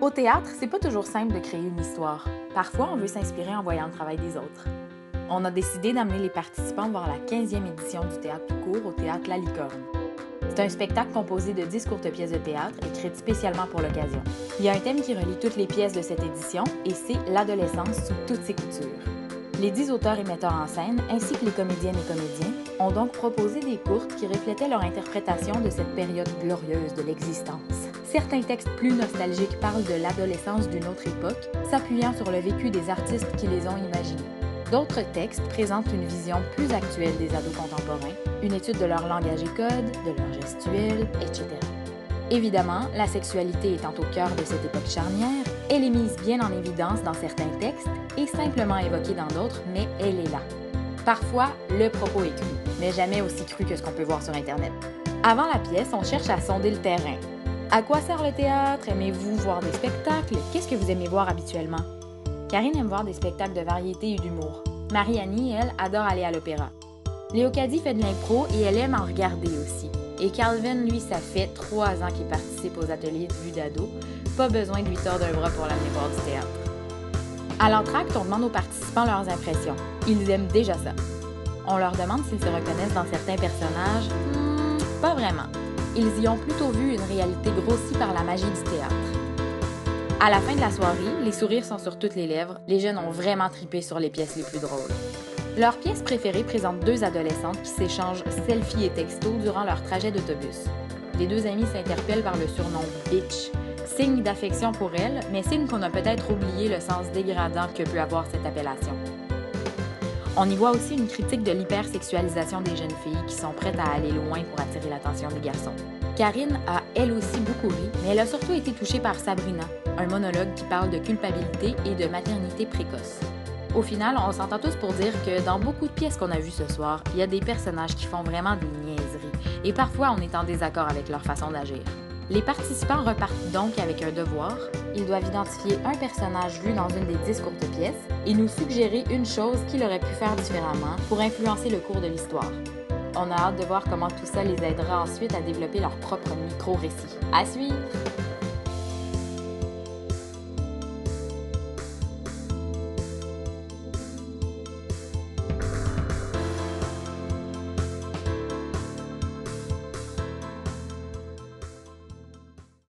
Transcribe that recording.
Au théâtre, c'est pas toujours simple de créer une histoire. Parfois, on veut s'inspirer en voyant le travail des autres. On a décidé d'amener les participants voir la 15e édition du théâtre tout court au théâtre La Licorne. C'est un spectacle composé de 10 courtes pièces de théâtre écrites spécialement pour l'occasion. Il y a un thème qui relie toutes les pièces de cette édition et c'est l'adolescence sous toutes ses coutures. Les 10 auteurs et metteurs en scène, ainsi que les comédiennes et comédiens, ont donc proposé des courtes qui reflétaient leur interprétation de cette période glorieuse de l'existence. Certains textes plus nostalgiques parlent de l'adolescence d'une autre époque, s'appuyant sur le vécu des artistes qui les ont imaginés. D'autres textes présentent une vision plus actuelle des ados contemporains, une étude de leur langage et code, de leur gestuelle, etc. Évidemment, la sexualité étant au cœur de cette époque charnière, elle est mise bien en évidence dans certains textes et simplement évoquée dans d'autres, mais elle est là. Parfois, le propos est cru, mais jamais aussi cru que ce qu'on peut voir sur Internet. Avant la pièce, on cherche à sonder le terrain. À quoi sert le théâtre? Aimez-vous voir des spectacles? Qu'est-ce que vous aimez voir habituellement? Karine aime voir des spectacles de variété et d'humour. Marie-Annie, elle, adore aller à l'opéra. Léocadie fait de l'impro et elle aime en regarder aussi. Et Calvin, lui, ça fait 3 ans qu'il participe aux ateliers de vue d'ado. Pas besoin de lui tordre un bras pour l'amener voir du théâtre. À l'entracte, on demande aux participants leurs impressions. Ils aiment déjà ça. On leur demande s'ils se reconnaissent dans certains personnages. Pas vraiment. Ils y ont plutôt vu une réalité grossie par la magie du théâtre. À la fin de la soirée, les sourires sont sur toutes les lèvres. Les jeunes ont vraiment tripé sur les pièces les plus drôles. Leur pièce préférée présente 2 adolescentes qui s'échangent selfies et textos durant leur trajet d'autobus. Les 2 amies s'interpellent par le surnom « bitch », signe d'affection pour elles, mais signe qu'on a peut-être oublié le sens dégradant que peut avoir cette appellation. On y voit aussi une critique de l'hypersexualisation des jeunes filles qui sont prêtes à aller loin pour attirer l'attention des garçons. Karine a elle aussi beaucoup ri, mais elle a surtout été touchée par Sabrina, un monologue qui parle de culpabilité et de maternité précoce. Au final, on s'entend tous pour dire que dans beaucoup de pièces qu'on a vues ce soir, il y a des personnages qui font vraiment des niaiseries, et parfois on est en désaccord avec leur façon d'agir. Les participants repartent donc avec un devoir. Ils doivent identifier un personnage vu dans une des 10 courtes pièces et nous suggérer une chose qu'il aurait pu faire différemment pour influencer le cours de l'histoire. On a hâte de voir comment tout ça les aidera ensuite à développer leur propre micro-récit. À suivre!